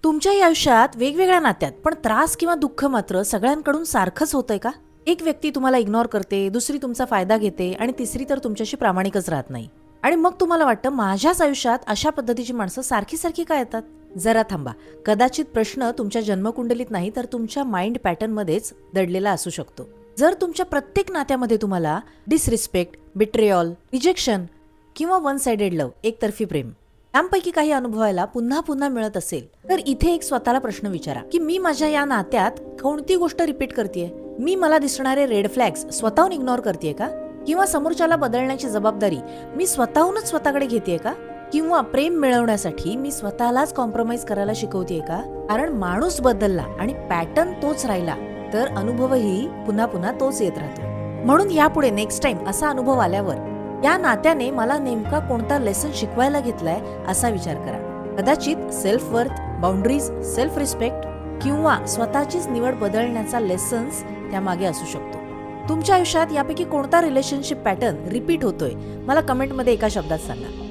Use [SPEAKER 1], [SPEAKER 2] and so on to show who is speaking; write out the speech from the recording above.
[SPEAKER 1] तुमच्याही आयुष्यात वेगवेगळ्या नात्यात पण त्रास किंवा दुःख मात्र सगळ्यांकडून सारखंच होतंय का? एक व्यक्ती तुम्हाला इग्नोर करते, दुसरी तुमचा फायदा घेते आणि तिसरी तर तुमच्याशी प्रामाणिकच राहत नाही. आणि मग तुम्हाला वाटतं माझ्याच आयुष्यात अशा पद्धतीची माणसं सारखी सारखी का येतात? जरा थांबा. कदाचित प्रश्न तुमच्या जन्मकुंडलीत नाही तर तुमच्या माइंड पॅटर्न मध्येच दडलेला असू शकतो. जर तुमच्या प्रत्येक नात्यामध्ये तुम्हाला डिसरिस्पेक्ट, बिट्रेयॉल, रिजेक्शन किंवा वन साइडेड लव्ह, एकतर्फी प्रेम यांपैकी काही अनुभवायला पुन्हा पुन्हा मिळत असेल तर इथे एक स्वतःला प्रश्न विचारा की मी माझ्या या नात्यात कोणती गोष्ट रिपीट करतेय? मी मला दिसणारे रेड फ्लॅग्स स्वतःहून इग्नोर करतेय का? किंवा समोरच्याला बदलण्याची जबाबदारी मी स्वतःहूनच स्वतःकडे घेतेय का? किंवा प्रेम मिळवण्यासाठी मी स्वतःलाच कॉम्प्रोमाइज करायला शिकवतेय का? कारण माणूस बदलला आणि पॅटर्न तोच राहिला तर अनुभवही पुन्हा पुन्हा तोच येत राहतो. म्हणून यापुढे नेक्स्ट टाइम असा अनुभव आल्यावर या नात्याने मला नेमका कोणता लेसन शिकवायला घेतलाय असा विचार करा. कदाचित self worth, boundaries, self respect किंवा स्वतःचीच निवड बदलण्याचा लेसन्स त्यामागे असू शकतो. तुमच्या आयुष्यात यापैकी कोणता रिलेशनशिप पॅटर्न रिपीट होतोय मला कमेंटमध्ये एका शब्दात सांगा.